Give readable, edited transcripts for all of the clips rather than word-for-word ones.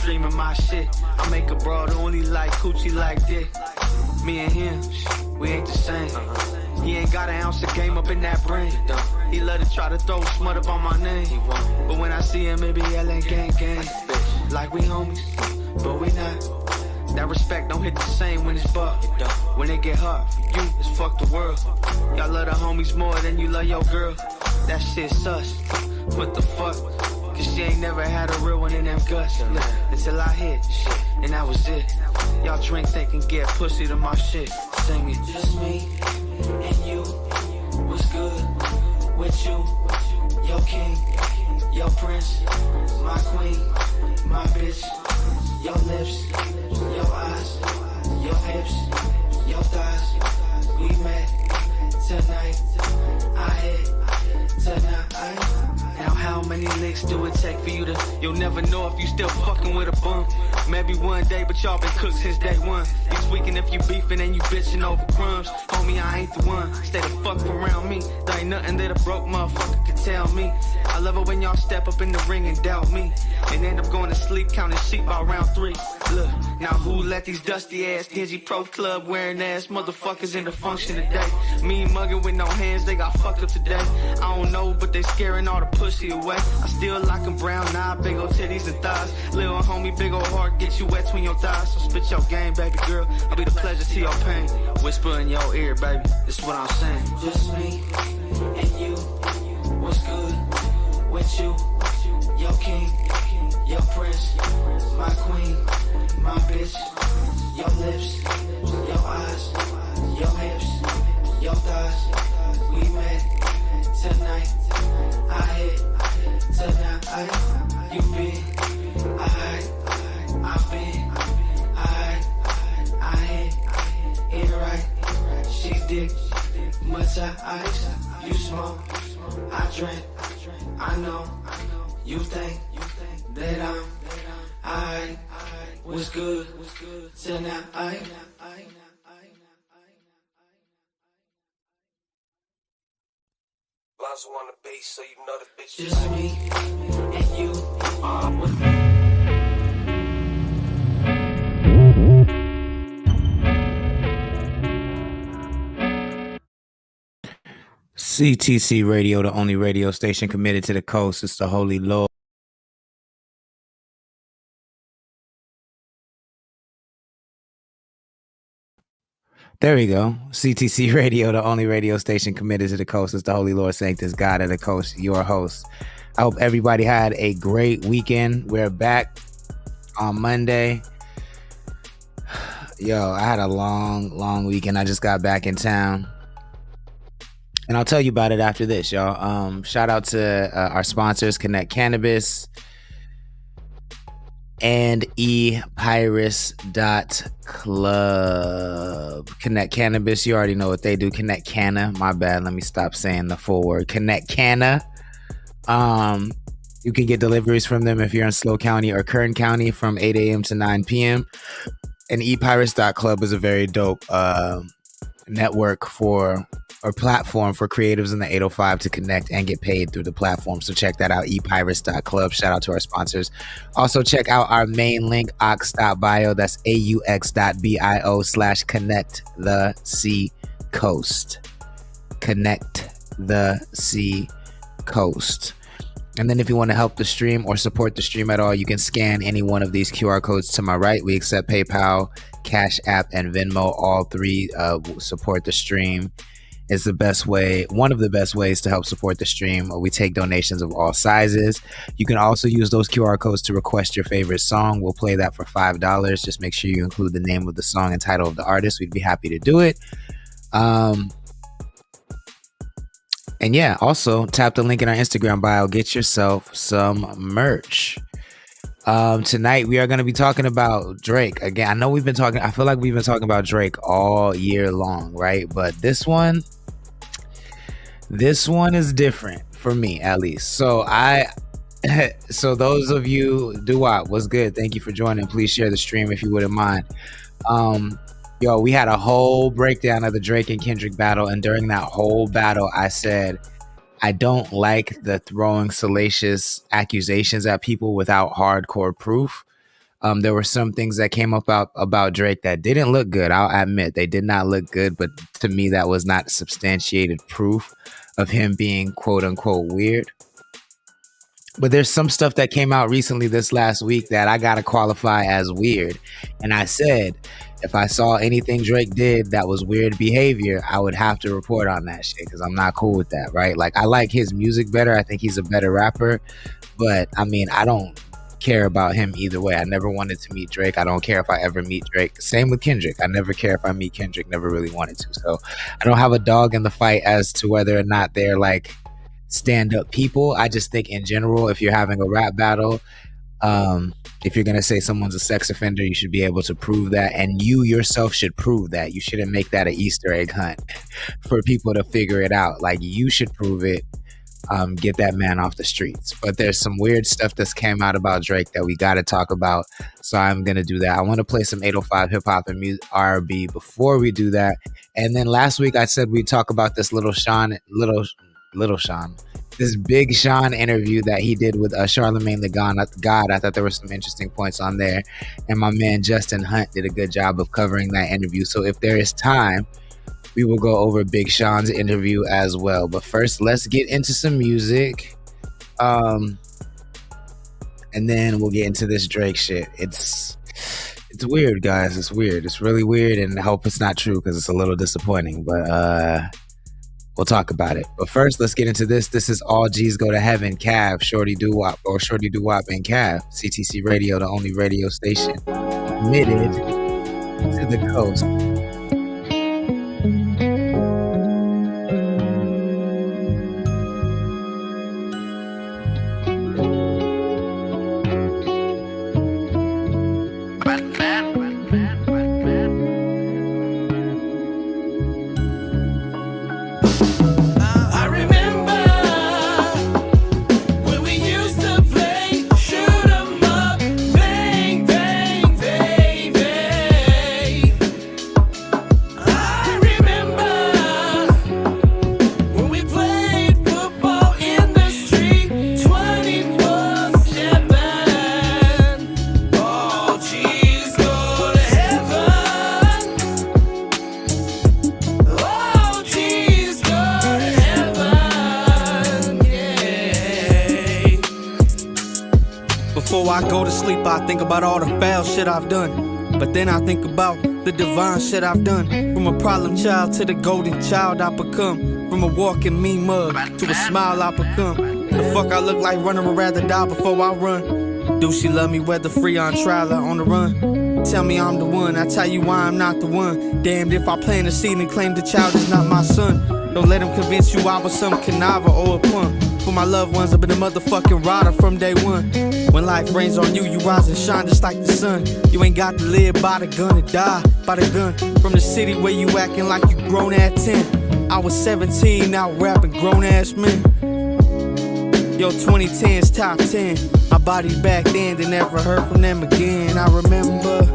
streaming my shit. I make a broad only like coochie like dick. Me and him, we ain't the same. He ain't got an ounce of game up in that brain. He love to try to throw smut up on my name. But when I see him, it be yelling gang gang. Like we homies, but we not. That respect don't hit the same when it's buck. When it get hard for you, it's fuck the world. Y'all love the homies more than you love your girl. That shit sus. What the fuck? Cause she ain't never had a real one in them guts. Look, until I hit shit, and that was it. Y'all drink, think, and get pussy to my shit. Sing it. Just me and you. What's good with you? Your king, your prince, my queen, my bitch. Your lips, your eyes, your hips, your thighs. We met tonight. I hit tonight. Now how many licks do it take for you to... You'll never know if you still fucking with a bum. Maybe one day, but y'all been cooked since day one. You tweaking if you beefing and you bitching over crumbs. Homie, I ain't the one. Stay the fuck around me. There ain't nothing that a broke motherfucker can tell me. I love it when y'all step up in the ring and doubt me. And end up going to sleep counting sheep by round 3. Look, now who let these dusty ass, dingy pro club wearing ass motherfuckers in the function today? Me mugging with no hands, they got fucked up today. I don't know, but they scaring all the pussy away. I still like them brown eye, big old titties and thighs. Little homie, big old heart, get you wet between your thighs. So spit your game, baby girl. I'll be the pleasure to your pain. Whisper in your ear, baby. This is what I'm saying. Just me and you. What's good with you? Your king, your prince, my queen, my bitch. Your lips, your eyes, your hips, your thighs. We met tonight. I hit tonight. You been, I've been, I hit it right. She dick, much ice. You smoke, I drink. I know you think that I'm alright. What's good tonight? Lonzo on the bass, so you know the bitch. Just me and you. CTC Radio, the only radio station committed to the coast. It's the Holy Lord. There we go. CTC Radio, the only radio station committed to the coast. It's the Holy Lord Sanctus, God of the coast, your host. I hope everybody had a great weekend. We're back on Monday. Yo, I had a long weekend. I just got back in town. And I'll tell you about it after this, y'all. Shout out to our sponsors, Connect Cannabis and epyrus.club. Connect Cannabis, you already know what they do. Connect Canna, my bad. Let me stop saying the full word. Connect Canna. You can get deliveries from them if you're in Slow County or Kern County from 8 a.m. to 9 p.m. And epyrus.club is a very dope network or platform for creatives in the 805 to connect and get paid through the platform. So check that out, epyrus.club. Shout out to our sponsors. Also check out our main link, aux.bio. That's aux.bio/connect the sea coast. Connect the sea coast. And then if you want to help the stream or support the stream at all, you can scan any one of these QR codes to my right. We accept PayPal, Cash App, and Venmo. All three support the stream. It's the best way, one of the best ways to help support the stream. We take donations of all sizes. You can also use those QR codes to request your favorite song. We'll play that for $5. Just make sure you include the name of the song and title of the artist. We'd be happy to do it. And yeah, also tap the link in our Instagram bio. Get yourself some merch. Tonight we are going to be talking about Drake again. I feel like we've been talking about Drake all year long, right? But this one is different for me, at least. So so those of you, Duwop, what's good? Thank you for joining. Please share the stream if you wouldn't mind. Yo, we had a whole breakdown of the Drake and Kendrick battle, and during that whole battle, I said, I don't like the throwing salacious accusations at people without hardcore proof. There were some things that came up about Drake that didn't look good. I'll admit they did not look good, but to me that was not substantiated proof of him being quote unquote weird. But there's some stuff that came out recently this last week that I gotta qualify as weird. And I said, if I saw anything Drake did that was weird behavior, I would have to report on that shit because I'm not cool with that, right? Like, I like his music better. I think he's a better rapper. But, I mean, I don't care about him either way. I never wanted to meet Drake. I don't care if I ever meet Drake. Same with Kendrick. I never care if I meet Kendrick. Never really wanted to. So I don't have a dog in the fight as to whether or not they're, like, stand-up people. I just think in general, if you're having a rap battle, if you're gonna say someone's a sex offender, you should be able to prove that, and you yourself should prove that. You shouldn't make that an Easter egg hunt for people to figure it out. Like, you should prove it. Get that man off the streets. But there's some weird stuff that's came out about Drake that we got to talk about, so I'm gonna do that. I want to play some 805 hip hop and R&B before we do that. And then last week I said we'd talk about this Little Sean, this Big Sean interview that he did with Charlemagne the God. I thought there were some interesting points on there, and my man Justin Hunt did a good job of covering that interview. So if there is time, we will go over Big Sean's interview as well. But first, let's get into some music, and then we'll get into this Drake shit. It's weird, guys. It's weird. It's really weird, and I hope it's not true because it's a little disappointing. But we'll talk about it. But first, let's get into this. This is All G's Go to Heaven, Cav, Shorty Doo Wop, or Shorty Doo Wop and Cav. CTC Radio, the only radio station committed to the coast. Before I go to sleep, I think about all the foul shit I've done. But then I think about the divine shit I've done. From a problem child to the golden child I become. From a walking mean mug to a smile I become. The fuck I look like running, would rather die before I run. Do she love me whether free on trial or on the run? Tell me I'm the one, I tell you why I'm not the one. Damned if I plant a seed and claim the child is not my son. Don't let him convince you I was some conniver or a punk. For my loved ones, I've been a motherfucking rider from day one. When life rains on you, you rise and shine just like the sun. You ain't got to live by the gun and die by the gun. From the city where you acting like you grown at 10. I was 17, now rapping grown ass men. Yo, 2010's top 10. My body back then, they never heard from them again. I remember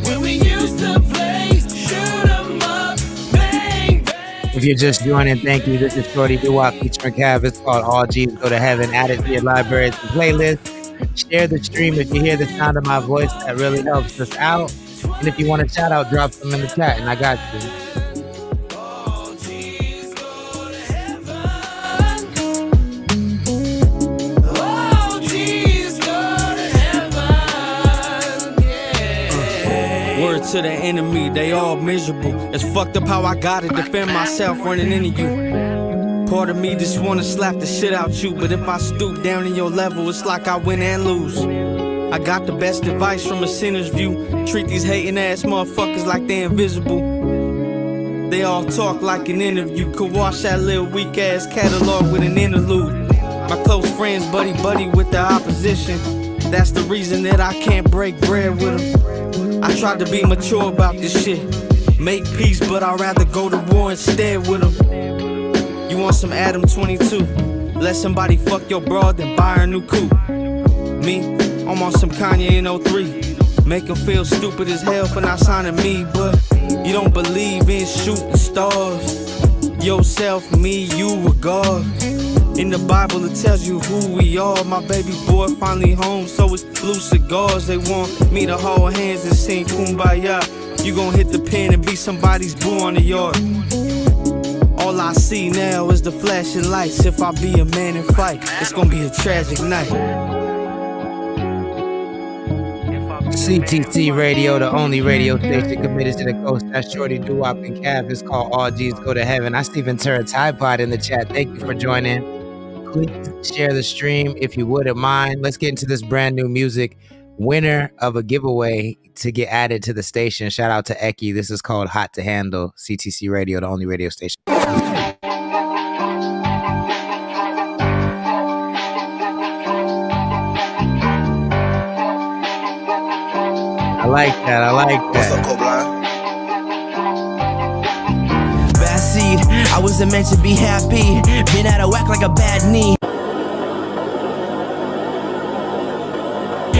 when we used to play shoot 'em up, bang, bang. If you're just joining, thank you. This is Shorty Doo Wop featuring Cav. It's called All G's Go to Heaven. Add it to your library and playlist. Share the stream if you hear the sound of my voice. That really helps us out. And if you want a shout out, drop them in the chat and I got you. To the enemy, they all miserable. It's fucked up how I gotta defend myself running into you. Part of me just wanna slap the shit out you, but if I stoop down in your level, it's like I win and lose. I got the best advice from a sinner's view. Treat these hating ass motherfuckers like they invisible. They all talk like an interview. Could wash that little weak ass catalog with an interlude. My close friends buddy with the opposition. That's the reason that I can't break bread with them. I tried to be mature about this shit. Make peace, but I'd rather go to war instead with them. You want some Adam 22? Let somebody fuck your broad, then buy her a new coupe. Me, I'm on some Kanye in 03. Make him feel stupid as hell for not signing me. But you don't believe in shooting stars. Yourself, me, you a god. In the Bible it tells you who we are. My baby boy finally home, so it's blue cigars. They want me to hold hands and sing Kumbaya. You gon' hit the pen and be somebody's boo on the yard. All I see now is the flashing lights. If I be a man and fight, it's gonna be a tragic night. CTC Radio, the only radio station committed to the coast. That's Shorty Doo-Wop and Cav. It's called All G's Go to Heaven. I Stephen Turret Tide Pod in the chat. Thank you for joining. Please share the stream if you wouldn't mind. Let's get into this brand new music. Winner of a giveaway to get added to the station. Shout out to Eki. This is called Hot to Handle. CTC Radio, the only radio station. I like that. I like that. What's up, Coblin? Bad seed, I wasn't meant to be happy. Been out of whack like a bad knee.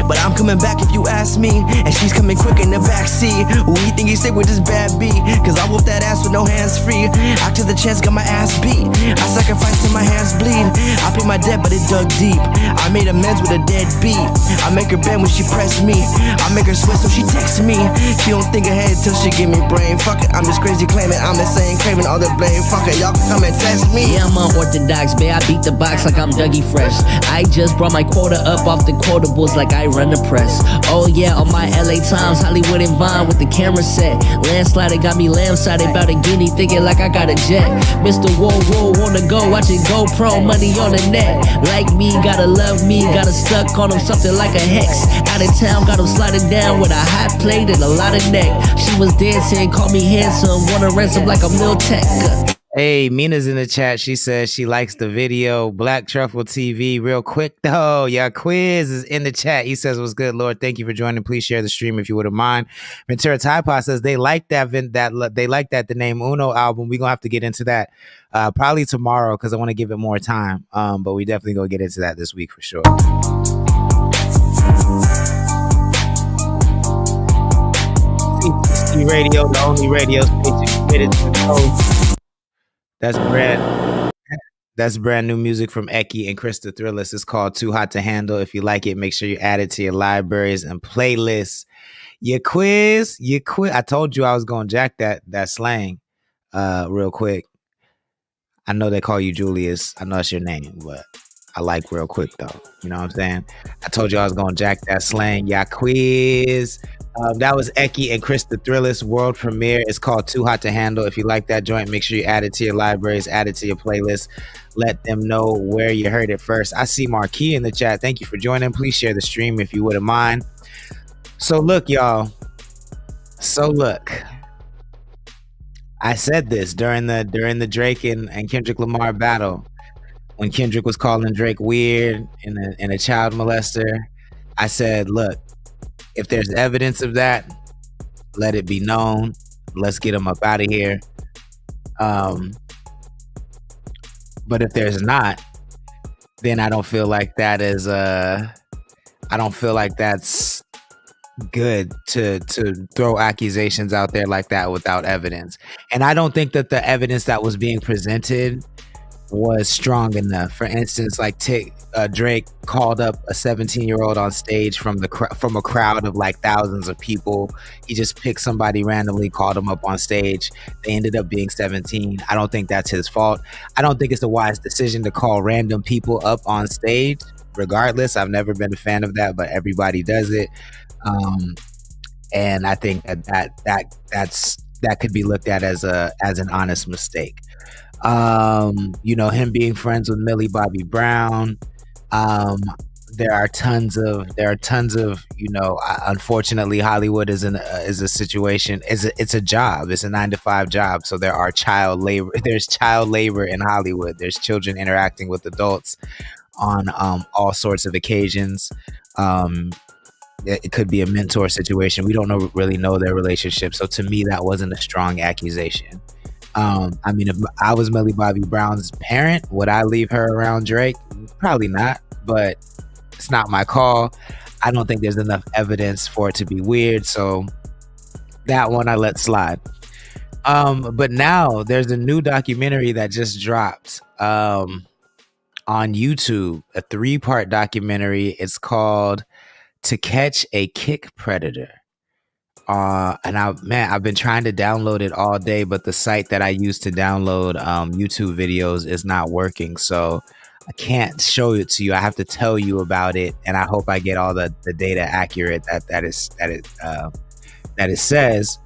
But I'm coming back if you ask me. And she's coming quick in the backseat. Who you think he stay with this bad beat? Cause I whoop that ass with no hands free. Out to the chest, got my ass beat. I sacrificed till my hands bleed. I paid my debt, but it dug deep. I made amends with a dead beat. I make her bend when she press me. I make her sweat so she texts me. She don't think ahead till she give me brain. Fuck it, I'm just crazy claiming I'm the same, craving all the blame. Fuck it, y'all can come and test me. Yeah, I'm unorthodox, babe. I beat the box like I'm Dougie Fresh. I just brought my quota up off the quotables like I run the press. Oh yeah, on my LA Times, Hollywood and Vine with the camera set. Landslide got me lamb-sided about a guinea, thinking like I got a jet. Mr. Whoa, wanna go, watching GoPro, money on the net. Like me, gotta love me, gotta stuck on him something like a hex. Out of town, got him sliding down with a hot plate and a lot of neck. She was dancing, called me handsome, wanna ransom like a Miltech. Hey, Mina's in the chat. She says she likes the video. Black Truffle TV. Real quick though, yeah, Quiz is in the chat. He says, "What's good, Lord? Thank you for joining. Please share the stream if you wouldn't mind." Ventura Taipa says they like the name Uno album. We're gonna have to get into that probably tomorrow because I want to give it more time. But we definitely gonna get into that this week for sure. CTC Radio, the only radio station committed to the coast. That's brand new music from Eki and Krista Thrillis. It's called Too Hot to Handle. If you like it, make sure you add it to your libraries and playlists. Your quiz. I told you I was gonna jack that slang real quick. I know they call you Julius. I know that's your name, but I like real quick though. You know what I'm saying? I told you I was gonna jack that slang. Yeah, quiz. That was Eki and Krista Thrillis world premiere. It's called Too Hot to Handle. If you like that joint, make sure you add it to your libraries, add it to your playlist. Let them know where you heard it first. I see Marquis in the chat. Thank you for joining. Please share the stream if you wouldn't mind. So look, y'all. I said this during the Drake and Kendrick Lamar battle. When Kendrick was calling Drake weird and a child molester, I said, look, if there's evidence of that, let it be known. Let's get him up out of here. But if there's not, then I don't feel like that is I don't feel like that's good to throw accusations out there like that without evidence. And I don't think that the evidence that was being presented was strong enough. For instance, like Drake called up a 17-year-old on stage from a crowd of like thousands of people. He just picked somebody randomly, called him up on stage. They ended up being 17. I don't think that's his fault. I don't think it's a wise decision to call random people up on stage. Regardless, I've never been a fan of that, but everybody does it. And I think that could be looked at as an honest mistake. Him being friends with Millie Bobby Brown. There are tons of, unfortunately, Hollywood is a situation. It's a job. It's a 9-to-5 job. So there are child labor. There's child labor in Hollywood. There's children interacting with adults on all sorts of occasions. It could be a mentor situation. We don't really know their relationship. So to me, that wasn't a strong accusation. If I was Millie Bobby Brown's parent, would I leave her around Drake? Probably not, but it's not my call. I don't think there's enough evidence for it to be weird, so that one I let slide. But now there's a new documentary that just dropped on YouTube, a 3-part documentary. It's called To Catch a Kick Predator. And I've been trying to download it all day, but the site that I use to download YouTube videos is not working. So I can't show it to you. I have to tell you about it, and I hope I get all the data accurate that it says.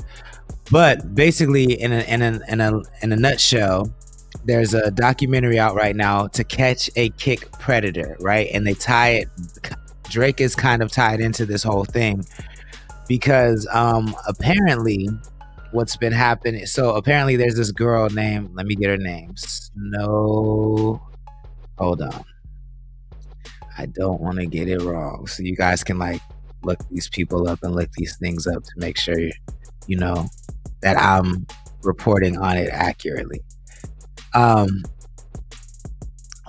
But basically, in a nutshell, there's a documentary out right now, To Catch a Kick Predator, right? And they tie it. Drake is kind of tied into this whole thing because apparently what's been happening. So apparently there's this girl named, let me get her name, Snow. Hold on. I don't want to get it wrong. So you guys can like look these people up and look these things up to make sure you know that I'm reporting on it accurately.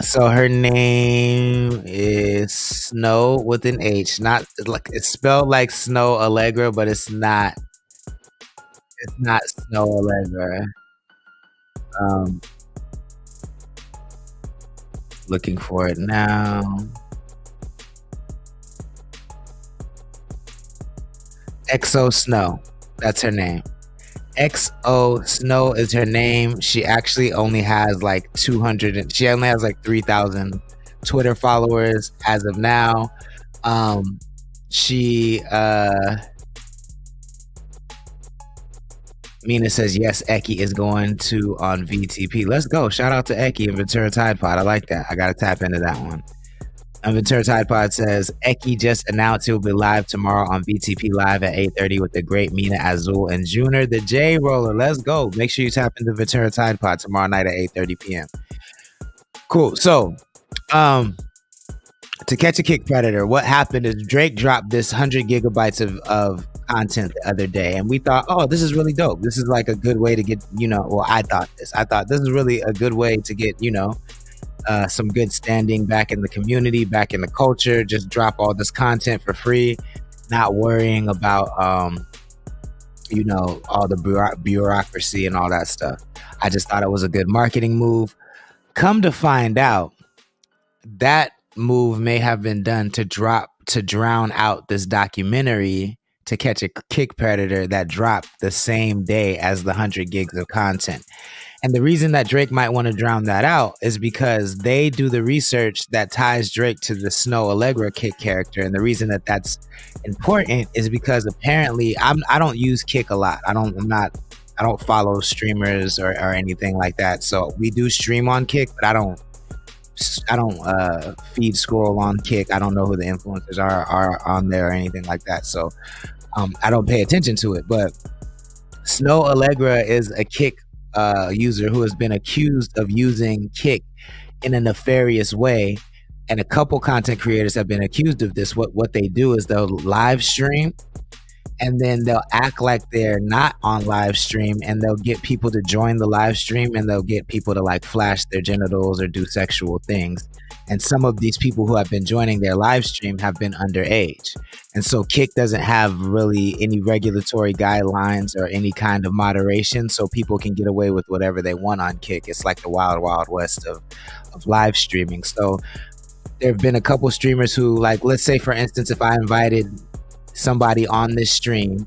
So her name is Snow with an H. Not like it's spelled like Snow Allegra, but it's not. It's not Snow Allegra. Looking for it now. XO Snow. That's her name. XO Snow is her name. She actually only has like 200. She only has like 3,000 Twitter followers as of now. Mina says yes. Eki is going to on VTP. Let's go. Shout out to Eki and Ventura Tide Pod. I like that. I gotta tap into that one. And Ventura Tide Pod says Eki just announced he'll be live tomorrow on VTP Live at 8:30 with the great Mina Azul and Junior, the J Roller. Let's go. Make sure you tap into Ventura Tide Pod tomorrow night at 8:30 p.m. Cool. So, To Catch a Kick Predator, what happened is Drake dropped this 100 gigabytes of content the other day, and we thought, oh, this is really dope. This is like a good way to get, I thought this is really a good way to get, some good standing back in the community, back in the culture. Just drop all this content for free, not worrying about all the bureaucracy and all that stuff. I just thought it was a good marketing move. Come to find out, that move may have been done to drown out this documentary To Catch a Kick Predator that dropped the same day as the 100 gigs of content. And the reason that Drake might want to drown that out is because they do the research that ties Drake to the Snow Allegra Kick character. And the reason that that's important is because apparently I don't use Kick a lot. I don't follow streamers or anything like that. So we do stream on Kick, but I don't feed scroll on Kick. I don't know who the influencers are on there or anything like that. So I don't pay attention to it. But Snow Allegra is a Kick user who has been accused of using Kick in a nefarious way, and a couple content creators have been accused of this. What they do is they'll live stream, and then they'll act like they're not on live stream, and they'll get people to join the live stream, and they'll get people to like flash their genitals or do sexual things. And some of these people who have been joining their live stream have been underage. And so Kick doesn't have really any regulatory guidelines or any kind of moderation, so people can get away with whatever they want on Kick. It's like the wild, wild west of live streaming. So there have been a couple streamers who, like, let's say for instance, if I invited somebody on this stream,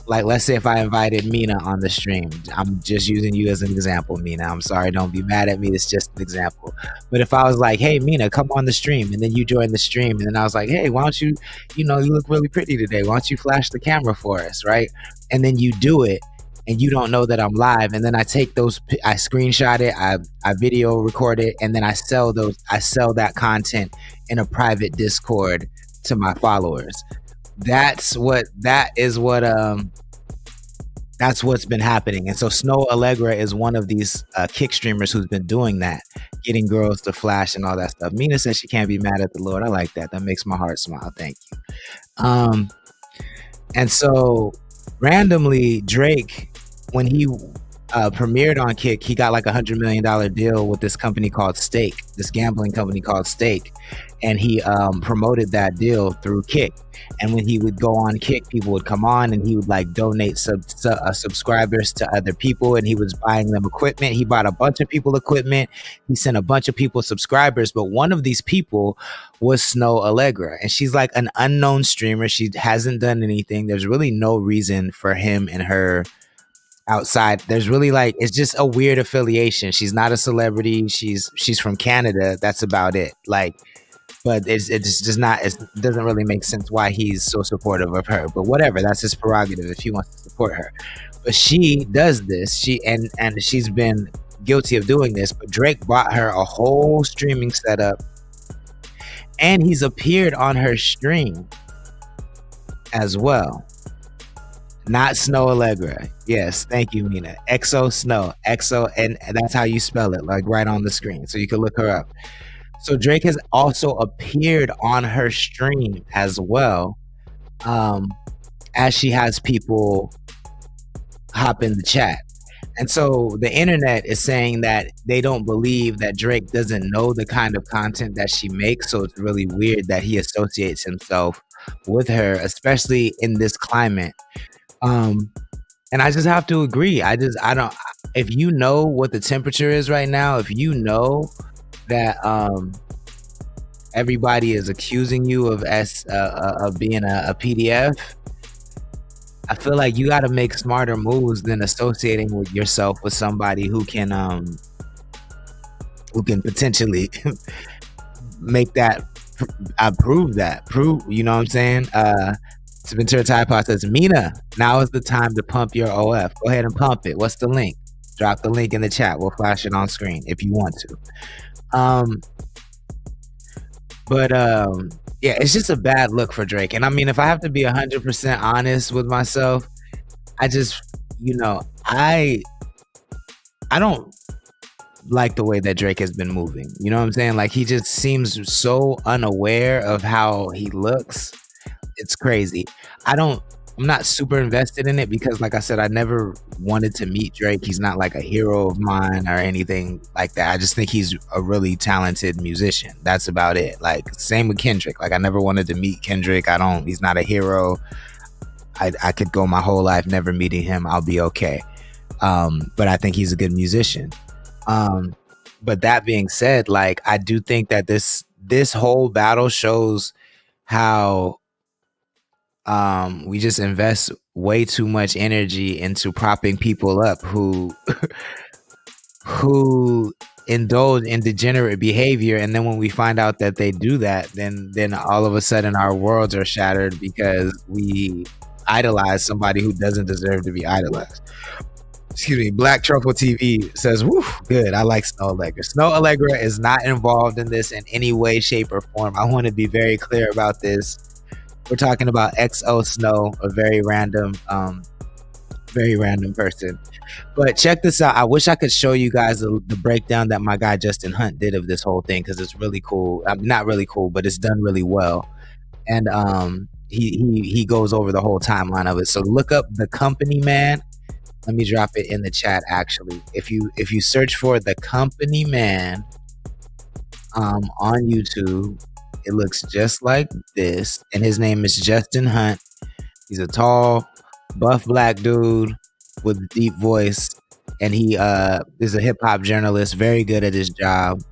like let's say if I invited Mina on the stream, I'm just using you as an example, Mina. I'm sorry, don't be mad at me. It's just an example. But if I was like, hey, Mina, come on the stream, and then you join the stream, and then I was like, hey, why don't you, you look really pretty today. Why don't you flash the camera for us, right? And then you do it, and you don't know that I'm live, and then I take those, I screenshot it, I video record it, and then I sell that content in a private Discord to my followers. That's what's been happening. And so Snow Allegra is one of these Kick streamers who's been doing that, getting girls to flash and all that stuff. Mina says she can't be mad at the Lord. I like that. That makes my heart smile. Thank you. And so randomly Drake, when he premiered on Kick, he got like $100 million deal with this company called Stake, this gambling company called Stake, and he promoted that deal through Kick. And when he would go on Kick, people would come on, and he would like donate subscribers to other people, and he was buying them equipment. He bought a bunch of people equipment. He sent a bunch of people subscribers, but one of these people was Snow Allegra, and she's like an unknown streamer. She hasn't done anything. There's really no reason for him and her outside. There's really like, it's just a weird affiliation. She's not a celebrity. She's from Canada. That's about it. Like, but it's just not, it doesn't really make sense why he's so supportive of her, but whatever, that's his prerogative if he wants to support her. But she does this, and she's been guilty of doing this, but Drake bought her a whole streaming setup, and he's appeared on her stream as well. Not Snow Allegra. Yes, thank you, Mina. XO Snow. XO, and that's how you spell it, like right on the screen, so you can look her up. So Drake has also appeared on her stream as well, as she has people hop in the chat. And so the internet is saying that they don't believe that Drake doesn't know the kind of content that she makes, so it's really weird that he associates himself with her, especially in this climate. And I just have to agree. I don't, if you know what the temperature is right now, if you know that everybody is accusing you of being a PDF, I feel like you got to make smarter moves than associating with yourself with somebody who can potentially make that prove, you know what I'm saying? Ventura Tide Pod says, Mina, now is the time to pump your OF. Go ahead and pump it. What's the link? Drop the link in the chat. We'll flash it on screen if you want to. Yeah, it's just a bad look for Drake. And I mean, if I have to be 100% honest with myself, I just, I don't like the way that Drake has been moving. You know what I'm saying? Like, he just seems so unaware of how he looks. It's crazy. I'm not super invested in it because, like I said, I never wanted to meet Drake. He's not like a hero of mine or anything like that. I just think he's a really talented musician. That's about it. Like, same with Kendrick. Like, I never wanted to meet Kendrick. He's not a hero. I could go my whole life never meeting him. I'll be okay. But I think he's a good musician. But that being said, like, I do think that this whole battle shows how we just invest way too much energy into propping people up who indulge in degenerate behavior, and then when we find out that they do that, then all of a sudden our worlds are shattered because we idolize somebody who doesn't deserve to be idolized. Excuse me. Black Truffle TV says, woo, good. I like Snow Allegra. Snow Allegra is not involved in this in any way, shape, or form. I want to be very clear about this. We're talking about XO Snow, a very random person. But check this out. I wish I could show you guys the breakdown that my guy Justin Hunt did of this whole thing, because it's really cool. Not really cool, but it's done really well. And he goes over the whole timeline of it. So look up The Company Man. Let me drop it in the chat. Actually, if you search for The Company Man on YouTube, it looks just like this, and his name is Justin Hunt. He's a tall, buff black dude with a deep voice, and he is a hip-hop journalist, very good at his job.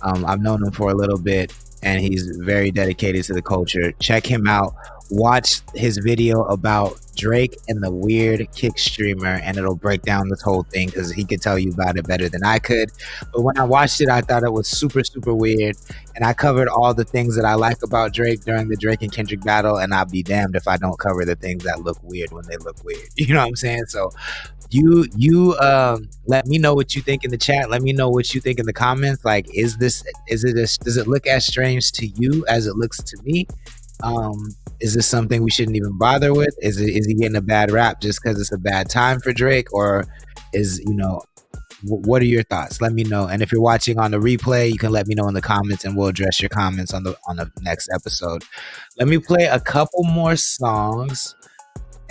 I've known him for a little bit, and he's very dedicated to the culture. Check him out. Watch his video about Drake and the weird Kick streamer, and it'll break down this whole thing because he could tell you about it better than I could. But when I watched it, I thought it was super, super weird, and I covered all the things that I like about Drake during the Drake and Kendrick battle, and I'll be damned if I don't cover the things that look weird when they look weird. You know what I'm saying? So you let me know what you think in the chat. Let me know what you think in the comments. Like, does it look as strange to you as it looks to me? Is this something we shouldn't even bother with? Is he getting a bad rap just because it's a bad time for Drake? Or what are your thoughts? Let me know. And if you're watching on the replay, you can let me know in the comments, and we'll address your comments on the next episode. Let me play a couple more songs,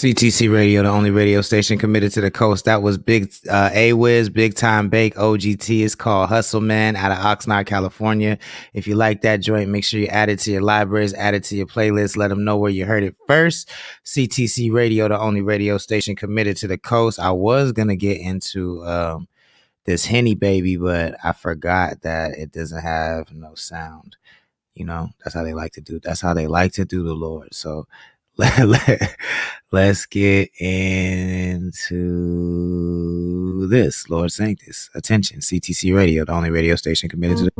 CTC Radio, the only radio station committed to the coast. That was Big A-Wiz, Big Time Bake, OGT. It's called Hustle Man out of Oxnard, California. If you like that joint, make sure you add it to your libraries, add it to your playlist. Let them know where you heard it first. CTC Radio, the only radio station committed to the coast. I was going to get into this Henny Baby, but I forgot that it doesn't have no sound. You know, that's how they like to do. That's how they like to do the Lord. So let's get into this. Lord Sanctus. Attention, CTC Radio, the only radio station committed to the...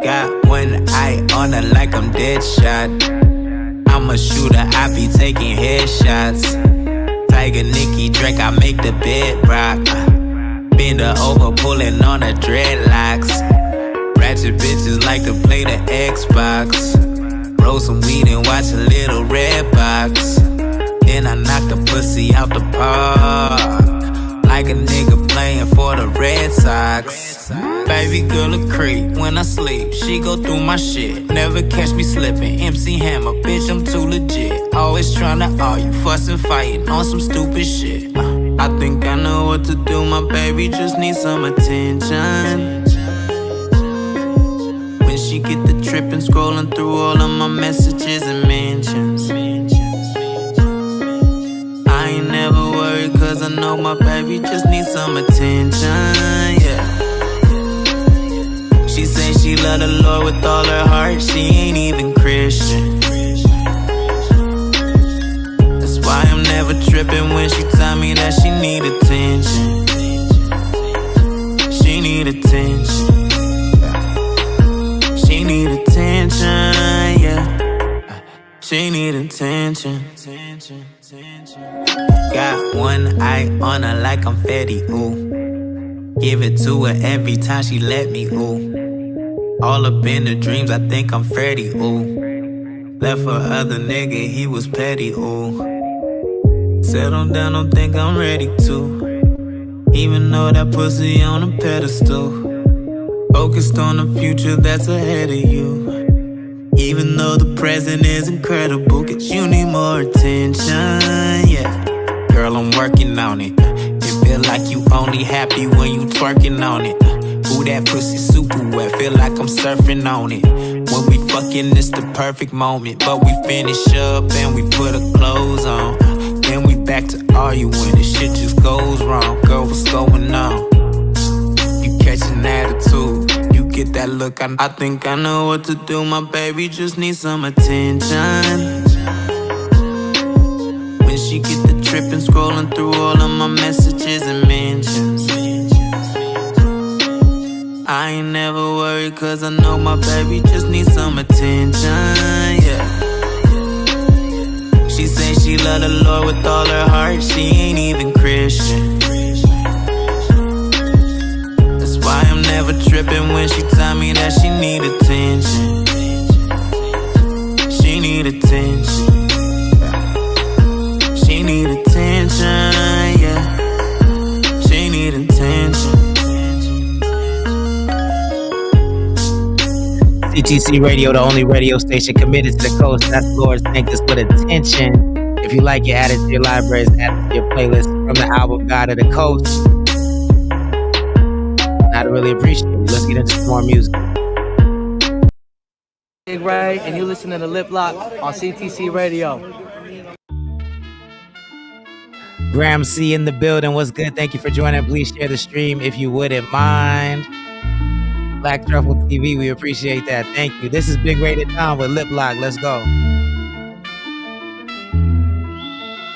Got one eye on her like I'm dead shot. I'm a shooter, I be taking headshots. Tiger, Nicky, Drake, I make the bed rock. Bend her over, pulling on her dreadlocks. Ratchet bitches like to play the Xbox. Roll some weed and watch a little red box. Then I knock the pussy out the park. Like a nigga playing for the Red Sox. Baby girl a creep when I sleep. She go through my shit. Never catch me slipping. MC Hammer, bitch, I'm too legit. Always tryna argue, fussing, fighting on some stupid shit. I think I know what to do. My baby just needs some attention. When she get the trippin', scrolling through all of my messages and mentions. I ain't never worried, cause I know my baby just needs some attention, yeah. She say she love the Lord with all her heart, she ain't even Christian. That's why I'm never tripping when she tell me that she need attention. She need attention, yeah. She need attention, yeah. She need attention. Got one eye on her like I'm Fetty, ooh. Give it to her every time she let me, ooh. All up in the dreams, I think I'm Freddy, ooh. Left for other nigga, he was petty, ooh. Settle down, don't think I'm ready to. Even though that pussy on a pedestal. Focused on the future that's ahead of you. Even though the present is incredible, cause you need more attention, yeah. Girl, I'm working on it. It feel like you only happy when you twerking on it. Ooh, that pussy super wet, feel like I'm surfing on it. When we fucking, it's the perfect moment. But we finish up and we put our clothes on. Then we back to arguing, this shit just goes wrong. Girl, what's going on? You catch an attitude, you get that look, I think I know what to do. My baby just needs some attention. When she get the trippin', scrolling through all of my messages and mentions. I ain't never worried, cause I know my baby just needs some attention, yeah. She say she love the Lord with all her heart, she ain't even Christian. That's why I'm never tripping when she tell me that she need attention. She need attention, yeah. She need attention, yeah. She need attention. CTC Radio, the only radio station committed to the coast. That's Lord Sanctus with attention. If you like it, add it to your libraries, add it to your playlist from the album God of the Coast. I'd really appreciate it. Let's get into some more music. Big Ray, and you're listening to Lip Lock on CTC Radio. Graham C in the building. What's good? Thank you for joining. Please share the stream if you wouldn't mind. Black Truffle TV, we appreciate that. Thank you. This is Big Rated Town with Lip Lock. Let's go.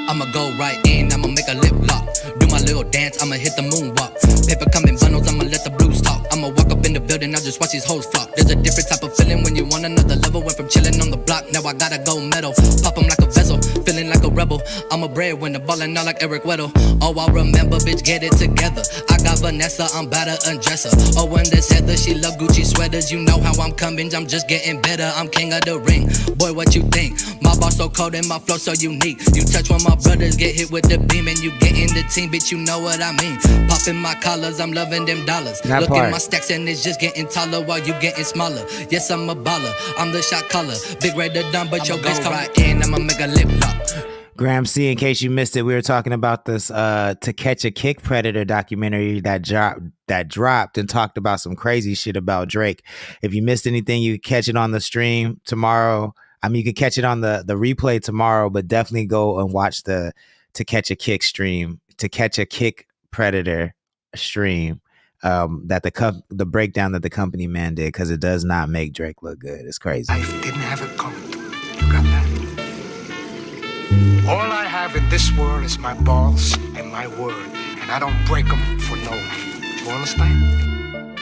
I'ma go right in, I'ma make a lip lock. Do my little dance, I'ma hit the moonwalk. Paper come in bundles, I'ma let the blues talk. I'ma walk up in the building, I'll just watch these hoes flock. There's a different type of feeling when you want another level. Went from chilling on the block, now I gotta go metal. Pop 'em like a vessel, feeling like a rebel. I'm a breadwinner, ballin' out like Eric Weddle. Oh, I remember, bitch, get it together. I got Vanessa, I'm about to undress her. Oh, when this Heather, she love Gucci sweaters. You know how I'm coming, I'm just getting better. I'm king of the ring, boy, what you think? My My bar so cold and my flow so unique. You touch when my brothers get hit with the beam and you get in the team, bitch, you know what I mean. Popping my collars, I'm loving them dollars. That Look part. at my stacks and it's just getting taller while you getting smaller. Yes, I'm a baller, I'm the shot caller. Big red the dumb, but your bitch come right in, I'ma make a lip lock. Graham C, in case you missed it, we were talking about this To Catch a Kick Predator documentary that dropped and talked about some crazy shit about Drake. If you missed anything, you can catch it on the stream tomorrow. I mean, you can catch it on the replay tomorrow, but definitely go and watch the To Catch a Kick stream, To Catch a Kick Predator stream, that the breakdown that the company man did, because it does not make Drake look good. It's crazy. Life didn't have a code. You got that? All I have in this world is my balls and my word, and I don't break them for no one. You understand?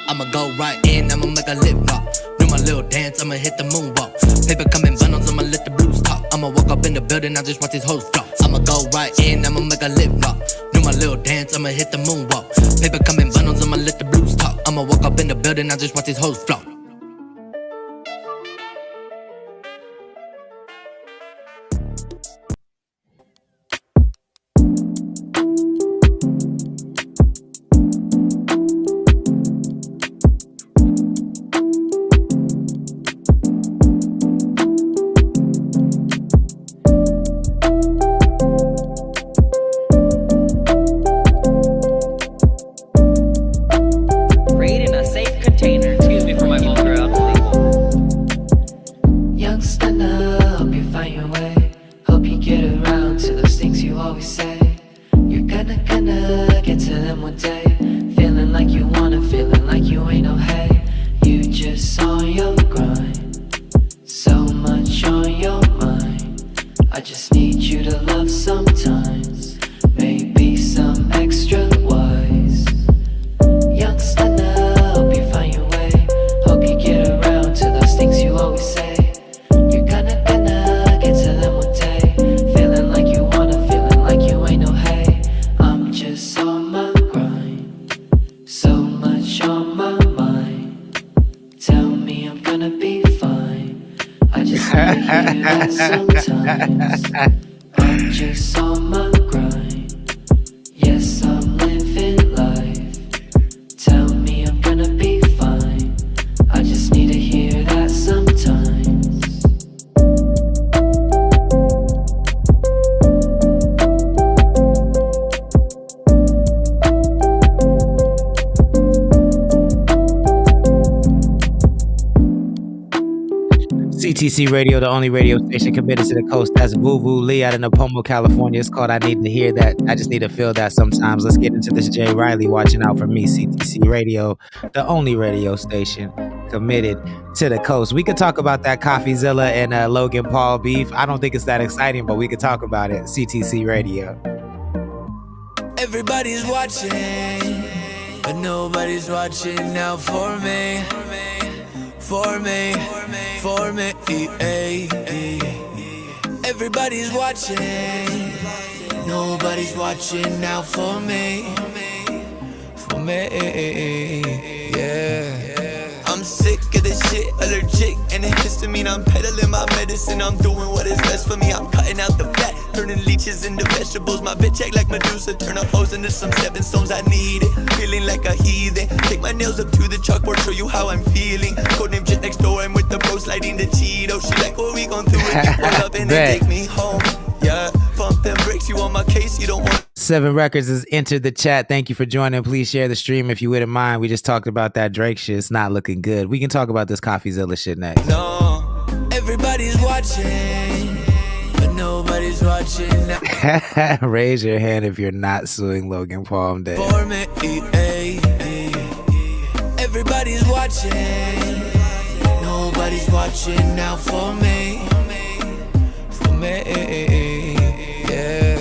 I'ma go right in, I'ma make a lip lock. Do my little dance, I'ma hit the moonwalk. Paper coming bundles, I'ma let the blues talk. I'ma walk up in the building, I just watch these hoes flop. I'ma go right in, I'ma make a lip lock. Do my little dance, I'ma hit the moonwalk. Paper coming bundles, I'ma let the blues talk. I'ma walk up in the building, I just watch these hoes flop. Creating a safe container. Excuse me for my vulgar Young stunner, hope you find your way. Hope you get around to those things you always say. You're gonna get to them one day. Feeling like you wanna, feeling like you ain't no hay. You just on your grind, so much on your mind. I just need you to love sometimes, maybe some extra wise. Young stunner, hope you find your way. Hope you get around to those things you always say. You're gonna get to them one day. Feeling like you wanna, feeling like you ain't no hay. I'm just on my grind, so much on my mind. Tell me I'm gonna be fine. I just need to hear that sometimes. I'm just on my grind. Yes, I'm living life. Tell me I'm gonna be fine. I just need to hear that sometimes. CTC Radio, the only radio station committed to the coast. That's Boo Boo Lee out of Napomo, California. It's called I Need to Hear That. I just need to feel that sometimes. Let's get into this Jay Riley watching out for me. CTC Radio, the only radio station committed to the coast. We could talk about that CoffeeZilla and Logan Paul beef. I don't think it's that exciting, but we could talk about it. CTC Radio. Everybody's watching, but nobody's watching out for me. For me, for me, everybody's watching, nobody's watching out for me, yeah. I'm sick of this shit, allergic, and it histamine. I'm peddling my medicine, I'm doing what is best for me. I'm cutting out the fat, turning leeches into vegetables. My bitch act like Medusa, turn her hoes into some stepping stones. I need it, feeling like a heathen. Take my nails up to the chalkboard, show you how I'm feeling. Codename shit next door, I'm with the bros lighting the Cheeto. She like, what we gon' do if you pull up and then take me home? Yeah, pump them brakes, you on my case, you don't want. 7 Records has entered the chat. Thank you for joining. Please share the stream if you wouldn't mind. We just talked about that Drake shit. It's not looking good. We can talk about this CoffeeZilla shit next. No, everybody's watching, but nobody's watching now. Raise your hand if you're not suing Logan Paul. I'm dead. For me, everybody's watching, nobody's watching now for me, yeah.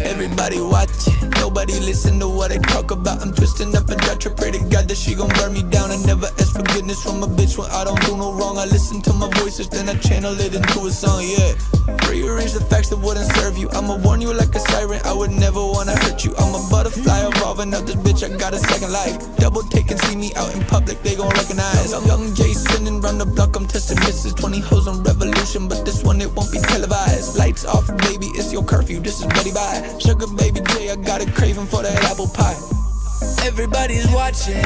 Everybody watching, nobody nobody listen to what I talk about. I'm twisting up and try to pray to God that she gon' burn me down. I never ask forgiveness from a bitch when I don't do no wrong. I listen to my voices, then I channel it into a song, yeah. Rearrange the facts that wouldn't serve you. I'ma warn you like a siren, I would never wanna hurt you. I'm a butterfly evolving out this bitch, I got a second life. Double take and see me out in public, they gon' recognize. I'm young Jason and round the block, I'm testing misses. 20 hoes on revolution, but this one it won't be televised. Lights off, baby, it's your curfew, this is Buddy Bye. Sugar baby J, I got a craving for that apple pie. Everybody's watching,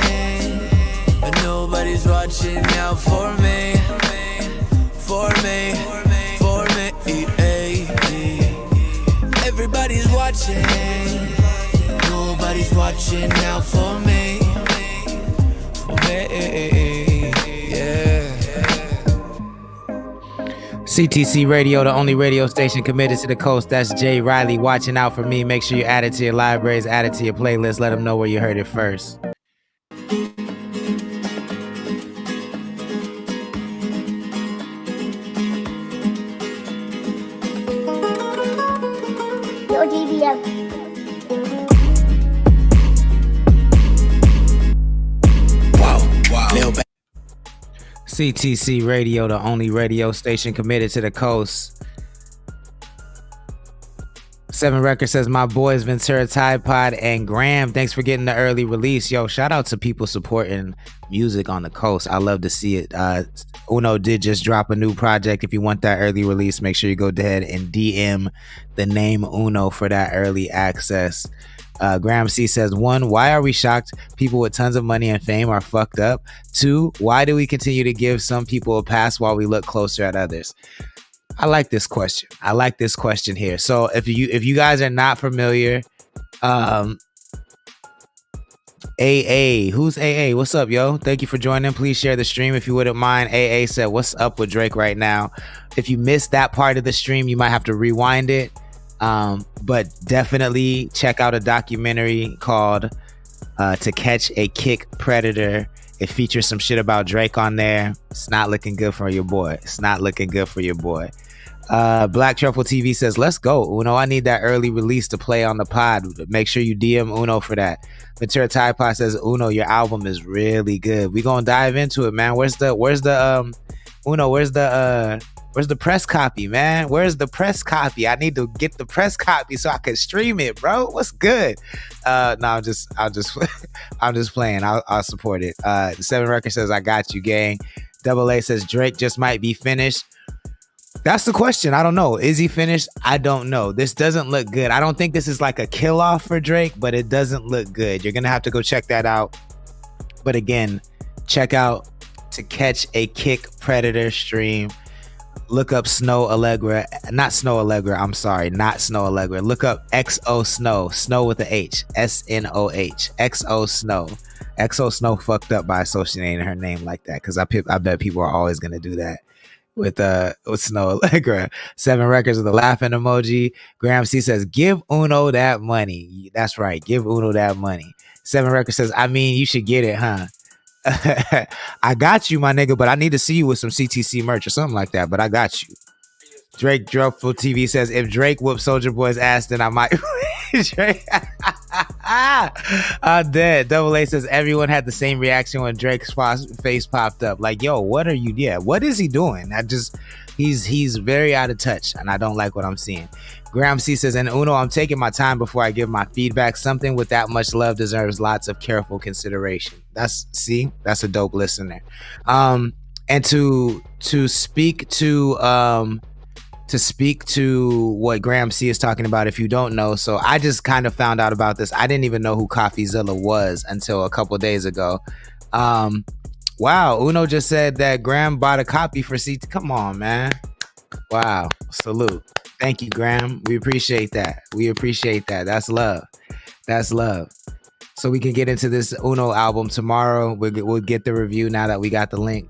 but nobody's watching out for me. For me, for me, everybody's watching, nobody's watching out for me. For me, yeah. CTC Radio, the only radio station committed to the coast. That's Jay Riley watching out for me. Make sure you add it to your libraries, add it to your playlist. Let them know where you heard it first. Yo, DBM. CTC Radio, the only radio station committed to the coast. 7 Records says, my boys Ventura Tide Pod and Graham, thanks for getting the early release. Yo, shout out to people supporting music on the coast. I love to see it. Uno did just drop a new project. If you want that early release, make sure you go ahead and DM the name Uno for that early access. Graham C says, 1, why are we shocked people with tons of money and fame are fucked up? 2, why do we continue to give some people a pass while we look closer at others? I like this question. I like this question here. So if you guys are not familiar, AA, who's AA? What's up, yo? Thank you for joining. Please share the stream if you wouldn't mind. AA said, what's up with Drake right now? If you missed that part of the stream, you might have to rewind it. But definitely check out a documentary called To Catch a Kick Predator. It features some shit about Drake on there. It's not looking good for your boy. It's not looking good for your boy. Black Truffle TV says, let's go, Uno. I need that early release to play on the pod. Make sure you DM Uno for that. Ventura Tide Pod says, Uno, your album is really good. We gonna dive into it, man. Where's the press copy, man? Where's the press copy? I need to get the press copy so I can stream it, bro. What's good? No, I'm just playing. I'll support it. 7 Records says, I got you, gang. Double A says, Drake just might be finished. That's the question. I don't know. Is he finished? I don't know. This doesn't look good. I don't think this is like a kill off for Drake, but it doesn't look good. You're gonna have to go check that out. But again, check out To Catch a Kick Predator stream. Look up Snow Allegra. Not Snow Allegra. I'm sorry. Not Snow Allegra. Look up XO Snow. Snow with the H. SNOH. XO Snow. XO Snow fucked up by associating her name like that, because I bet people are always going to do that with Snow Allegra. 7 Records with the laughing emoji. Graham C says, give Uno that money. That's right. Give Uno that money. 7 Records says, I mean, you should get it, huh? I got you, my nigga, but I need to see you with some CTC merch or something like that, but I got you. Drake Druffle TV says, if Drake whoops Soulja Boy's ass, then I might. Drake. I'm dead. Double A says, everyone had the same reaction when Drake's face popped up. Like, yo, what are you? Yeah, what is he doing? He's very out of touch, and I don't like what I'm seeing. Graham C says, and Uno, I'm taking my time before I give my feedback. Something with that much love deserves lots of careful consideration. That's a dope listener. And to speak to what Graham C is talking about, if you don't know, so I just kind of found out about this. I didn't even know who CoffeeZilla was until a couple days ago. Wow, Uno just said that Graham bought a copy for CT. Come on, man. Wow, salute. Thank you, Graham. We appreciate that. That's love. So we can get into this Uno album tomorrow. We'll get the review now that we got the link.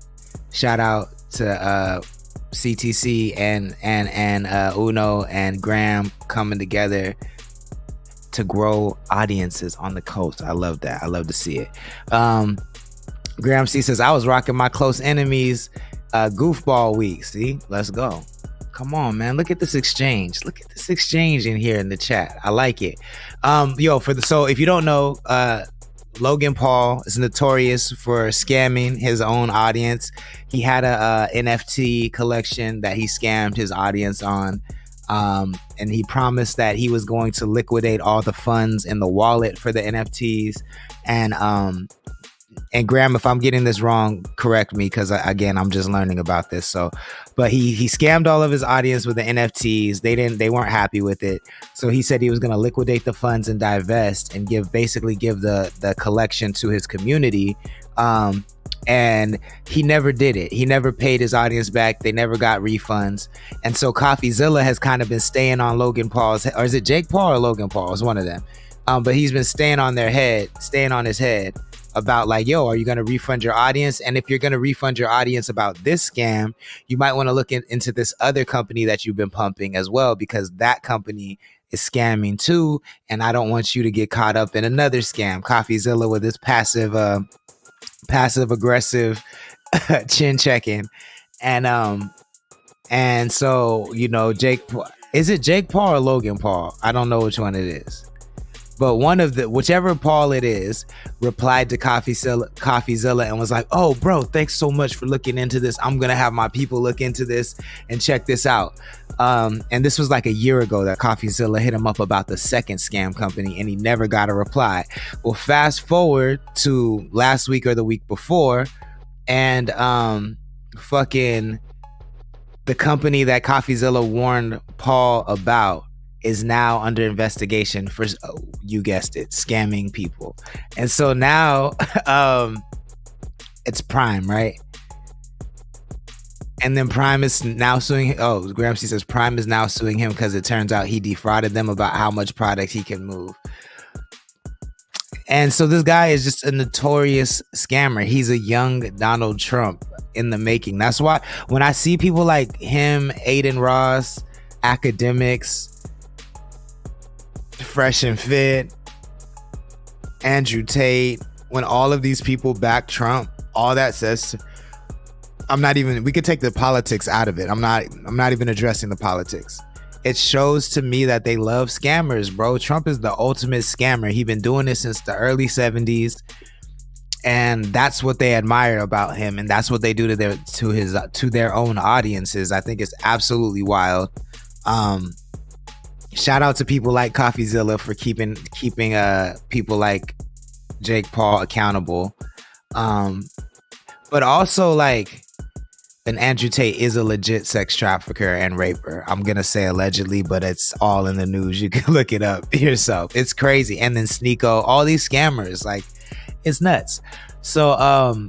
Shout out to CTC and Uno and Graham coming together to grow audiences on the coast. I love that. I love to see it. Graham C says, I was rocking my Close Enemies goofball week. See, let's go. Come on, man. Look at this exchange. Let's exchange in here in the chat. I like it. So if you don't know, Logan Paul is notorious for scamming his own audience. He had a NFT collection that he scammed his audience on, and he promised that he was going to liquidate all the funds in the wallet for the NFTs. And Graham, if I'm getting this wrong, correct me, because again, I'm just learning about this. So, but he scammed all of his audience with the NFTs. They weren't happy with it. So he said he was going to liquidate the funds and divest and give the collection to his community. And he never did it. He never paid his audience back. They never got refunds. And so CoffeeZilla has kind of been staying on Logan Paul's, or is it Jake Paul or Logan Paul? It's one of them. But he's been staying on his head about like, yo, are you going to refund your audience? And if you're going to refund your audience about this scam, you might want to look into this other company that you've been pumping as well, because that company is scamming too. And I don't want you to get caught up in another scam. CoffeeZilla with this passive aggressive chin checking. And so, you know, is it Jake Paul or Logan Paul? I don't know which one it is. But whichever Paul it is, replied to CoffeeZilla and was like, oh, bro, thanks so much for looking into this. I'm going to have my people look into this and check this out. And this was like a year ago that CoffeeZilla hit him up about the second scam company, and he never got a reply. Well, fast forward to last week or the week before, and fucking the company that CoffeeZilla warned Paul about is now under investigation for, you guessed it, scamming people. And so now it's Prime, right? And then Prime is now suing. Oh, Gramsci says Prime is now suing him because it turns out he defrauded them about how much product he can move. And so this guy is just a notorious scammer. He's a young Donald Trump in the making. That's why when I see people like him, Aiden Ross, academics, Fresh and Fit, Andrew Tate, when all of these people back Trump, all that says, we could take the politics out of it. I'm not even addressing the politics. It shows to me that they love scammers, bro. Trump is the ultimate scammer. He's been doing this since the early 70s. And that's what they admire about him. And that's what they do to their own audiences. I think it's absolutely wild. Shout out to people like CoffeeZilla for keeping people like Jake Paul accountable. But also, like, and Andrew Tate is a legit sex trafficker and raper. I'm gonna say allegedly, but it's all in the news. You can look it up yourself. It's crazy. And then Sneeko, all these scammers, like, it's nuts. So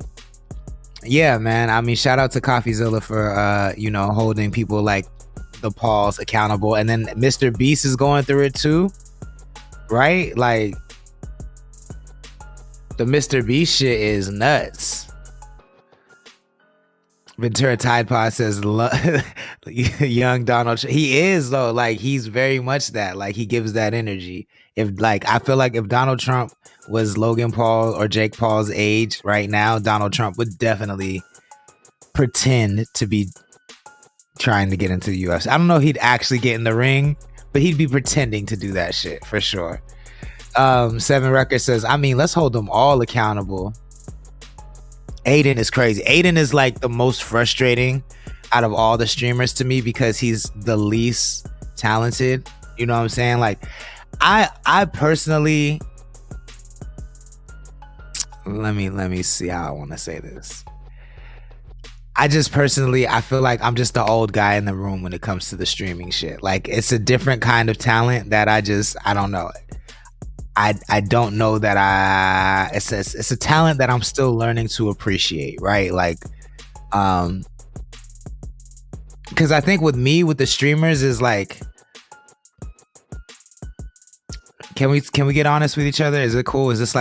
yeah, man. I mean, shout out to CoffeeZilla for holding people like the Pauls accountable. And then Mr. Beast is going through it too, right? Like, the Mr. Beast shit is nuts. Ventura Tide Pod says young Donald he is though, like, he's very much that, like, he gives that energy. I feel like if Donald Trump was Logan Paul or Jake Paul's age right now, Donald Trump would definitely pretend to be trying to get into the UFC. I don't know if he'd actually get in the ring, but he'd be pretending to do that shit for sure. Seven Records says, I mean, let's hold them all accountable. Aiden is crazy. Aiden is like the most frustrating out of all the streamers to me because he's the least talented. You know what I'm saying? Like, I personally, let me see how I want to say this. I feel like I'm just the old guy in the room when it comes to the streaming shit. Like, it's a different kind of talent that I don't know. I don't know that it's a talent that I'm still learning to appreciate, right? Like, because I think with the streamers is like, can we get honest with each other? Is it cool? Is this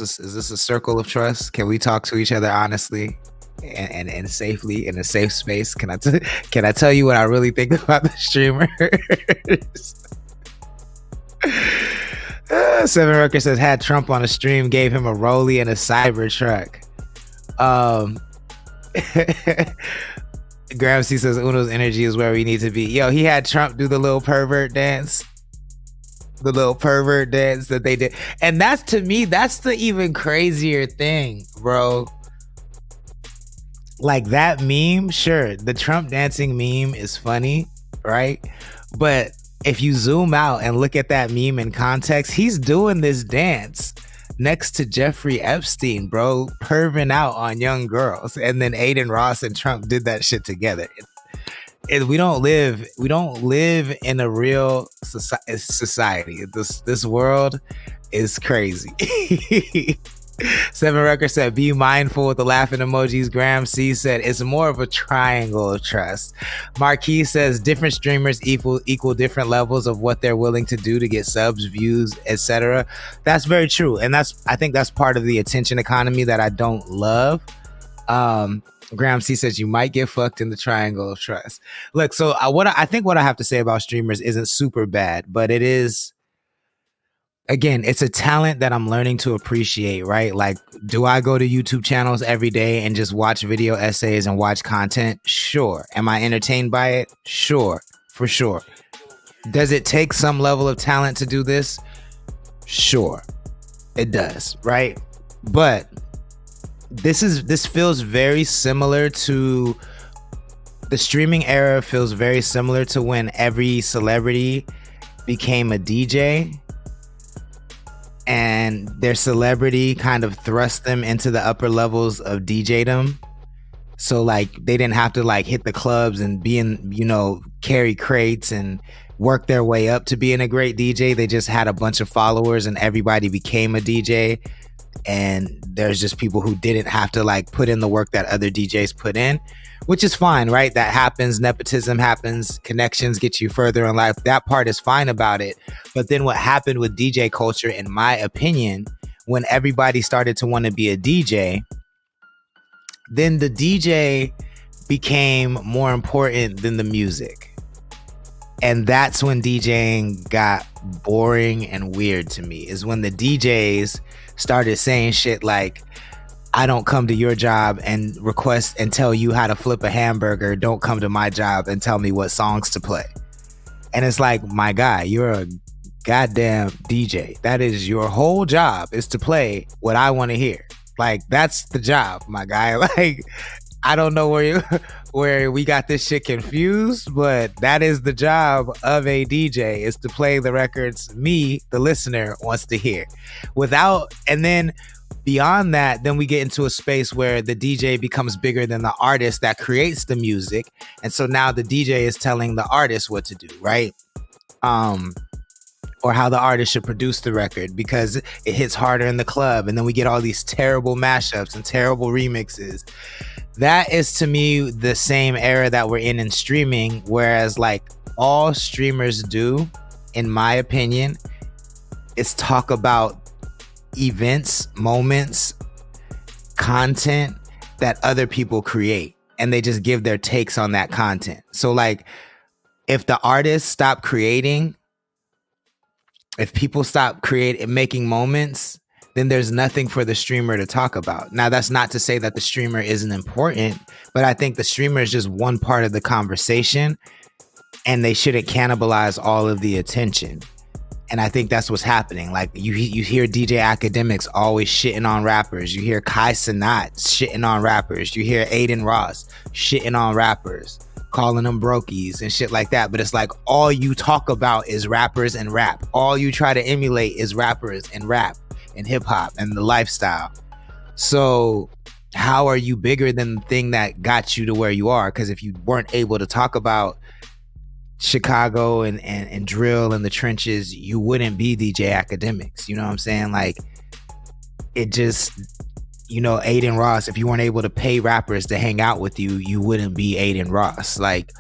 a circle of trust? Can we talk to each other honestly and safely in a safe space? Can I tell you what I really think about the streamers? Seven Records says, had Trump on a stream, gave him a rollie and a cyber truck. Graham C says Uno's energy is where we need to be. Yo, he had Trump do the little pervert dance. The little pervert dance that they did. And that's, to me, that's the even crazier thing, bro. Like that meme, sure, the Trump dancing meme is funny, right? But if you zoom out and look at that meme in context, he's doing this dance next to Jeffrey Epstein, bro, perving out on young girls. And then Aiden Ross and Trump did that shit together. We don't live in a real society. This world is crazy. Seven Record said, be mindful with the laughing emojis. Graham C said, it's more of a triangle of trust. Marquis says, different streamers equal different levels of what they're willing to do to get subs, views, etc. That's very true. And I think that's part of the attention economy that I don't love. Graham C says, you might get fucked in the triangle of trust. Look, so I think what I have to say about streamers isn't super bad, but it is, again, it's a talent that I'm learning to appreciate, right? Like, do I go to YouTube channels every day and just watch video essays and watch content? Sure. Am I entertained by it? Sure, for sure. Does it take some level of talent to do this? Sure, it does, right? But this feels very similar to the streaming era. Feels very similar to when every celebrity became a DJ. And their celebrity kind of thrust them into the upper levels of DJdom. So like they didn't have to like hit the clubs and be in, carry crates and work their way up to being a great DJ. They just had a bunch of followers and everybody became a DJ. And there's just people who didn't have to like put in the work that other DJs put in, which is fine, right? That happens. Nepotism happens. Connections get you further in life. That part is fine about it. But then what happened with DJ culture, in my opinion, when everybody started to want to be a DJ, then the DJ became more important than the music. And that's when DJing got boring and weird to me, is when the DJs started saying shit like, I don't come to your job and request and tell you how to flip a hamburger. Don't come to my job and tell me what songs to play. And it's like, my guy, you're a goddamn DJ. That is your whole job, is to play what I want to hear. Like, that's the job, my guy. Like, I don't know where we got this shit confused, but that is the job of a DJ, is to play the records me, the listener, wants to hear. And then beyond that, then we get into a space where the DJ becomes bigger than the artist that creates the music. And so now the DJ is telling the artist what to do, right? Or how the artist should produce the record because it hits harder in the club. And then we get all these terrible mashups and terrible remixes. That is, to me, the same era that we're in streaming, whereas like all streamers do, in my opinion, is talk about events, moments, content that other people create, and they just give their takes on that content. So like, if the artists stop creating, if people stop making moments, then there's nothing for the streamer to talk about. Now, that's not to say that the streamer isn't important, but I think the streamer is just one part of the conversation, and they shouldn't cannibalize all of the attention. And I think that's what's happening. Like, you hear DJ Academics always shitting on rappers. You hear Kai Cenat shitting on rappers. You hear Aiden Ross shitting on rappers, calling them brokies and shit like that. But it's like, all you talk about is rappers and rap. All you try to emulate is rappers and rap and hip hop and the lifestyle. So how are you bigger than the thing that got you to where you are? Because if you weren't able to talk about Chicago and drill in the trenches, you wouldn't be DJ Academics. You know what I'm saying? Like, it just, Aiden Ross, if you weren't able to pay rappers to hang out with you, you wouldn't be Aiden Ross. Like,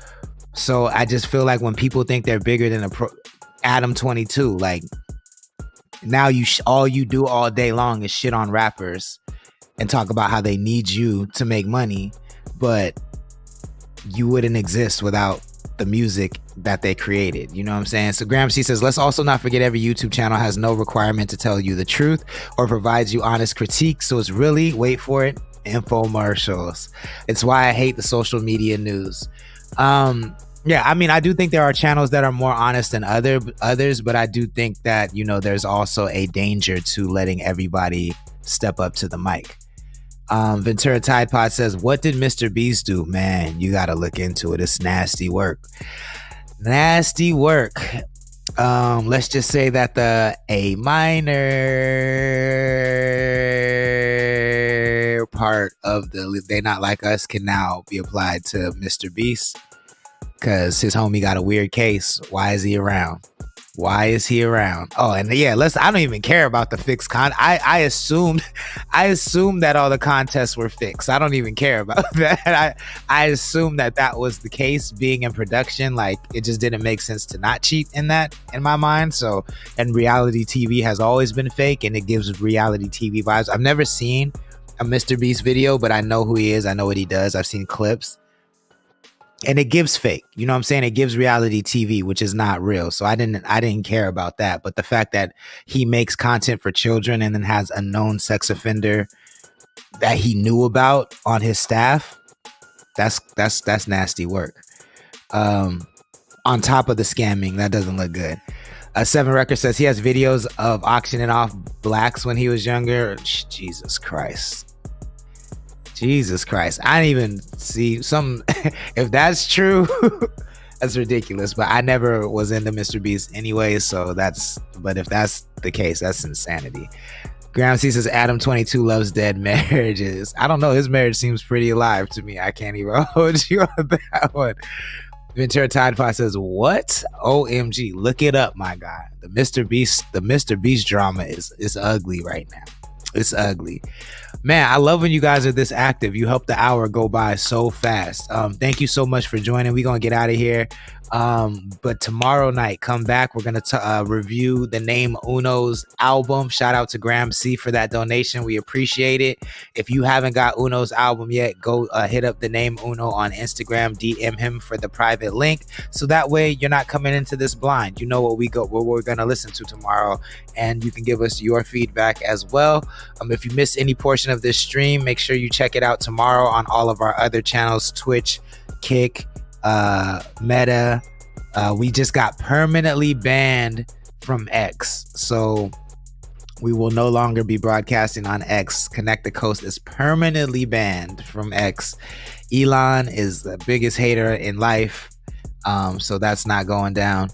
so I just feel like when people think they're bigger than Adam 22, like, now all you do all day long is shit on rappers and talk about how they need you to make money, but you wouldn't exist without the music that they created. You know what I'm saying? So Graham C says, let's also not forget every YouTube channel has no requirement to tell you the truth or provides you honest critique. So it's really, wait for it, Infomercials. It's why I hate the social media news. Yeah, I mean, I do think there are channels that are more honest than others, but I do think that, you know, there's also a danger to letting everybody step up to the mic. Ventura Tide Pod says, what did Mr. Beast do? Man, you got to look into it. It's nasty work. Nasty work. Let's just say that the A minor part of the They Not Like Us can now be applied to Mr. Beast because his homie got a weird case. Why is he around? Why is he around? Oh, and yeah, I don't even care about the fixed I assumed that all the contests were fixed. I don't even care about that. I assumed that was the case. Being in production, like, it just didn't make sense to not cheat in my mind. So, and reality TV has always been fake, and it gives reality TV vibes. I've never seen a Mr. Beast video, but I know who he is. I know what he does. I've seen clips. And it gives fake, you know what I'm saying? It gives reality TV, which is not real. So I didn't care about that. But the fact that he makes content for children and then has a known sex offender that he knew about on his staff, that's nasty work. On top of the scamming, that doesn't look good. 7 Record says he has videos of auctioning off blacks when he was younger. Jesus Christ. I didn't even see some. If that's true, that's ridiculous. But I never was into Mr. Beast anyway, so but if that's the case, that's insanity. Graham C says Adam 22 loves dead marriages. I don't know. His marriage seems pretty alive to me. I can't even hold you on that one. Ventura Tide Pod says, what? OMG, look it up, my guy. The Mr. Beast drama is ugly right now. It's ugly. Man, I love when you guys are this active. You help the hour go by so fast. Thank you so much for joining. We're going to get out of here. But tomorrow night, come back. We're going to review the Name Uno's album. Shout out to Graham C for that donation. We appreciate it. If you haven't got Uno's album yet, go hit up the Name Uno on Instagram. DM him for the private link. So that way you're not coming into this blind. You know what we're going to listen to tomorrow. And you can give us your feedback as well. If you miss any portion of this stream, make sure you check it out tomorrow on all of our other channels, Twitch, Kick, Meta. We just got permanently banned from X, so we will no longer be broadcasting on X. Connect the Coast is permanently banned from X. Elon is the biggest hater in life, so that's not going down.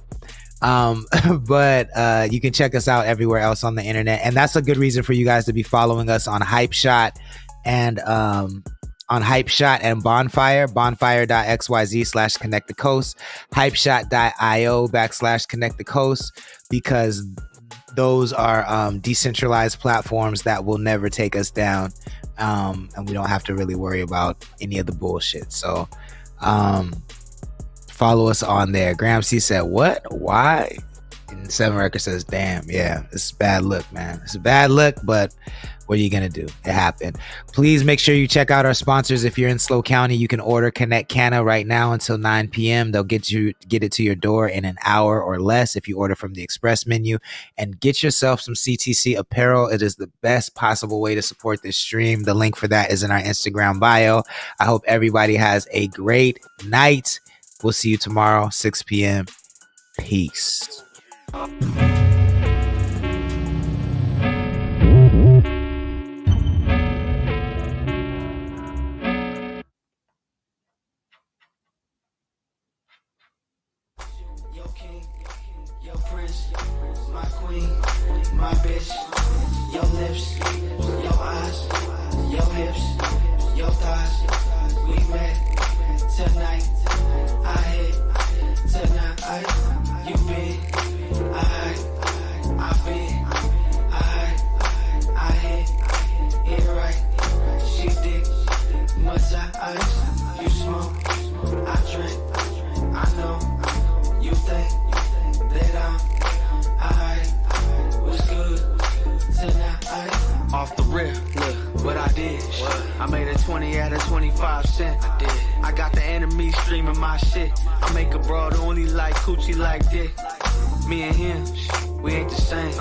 But you can check us out everywhere else on the internet, and that's a good reason for you guys to be following us on Hype Shot and bonfire.xyz/connect the coast, hypeshot.io/connect the coast, because those are decentralized platforms that will never take us down, and we don't have to really worry about any of the bullshit. So follow us on there. Graham C said, what? Why? And 7 Record says, damn, yeah, it's a bad look, man. It's a bad look, but what are you going to do? It happened. Please make sure you check out our sponsors. If you're in SLO County, you can order Connect Canna right now until 9 p.m. They'll get it to your door in an hour or less if you order from the express menu. And get yourself some CTC apparel. It is the best possible way to support this stream. The link for that is in our Instagram bio. I hope everybody has a great night. We'll see you tomorrow, 6 p.m. Peace. My bitch, your lips, your eyes, your hips, your thighs. We met tonight. I hit tonight. You been, I been, I hit it right. She dick, much ice. You smoke, I drink. I know you think that I'm alright. What's good tonight? Off the rip, look what I did. I made a 20 out of 25 cents. I got the enemy streaming my shit. I make a broad only like coochie like dick. Me and him, we ain't the same.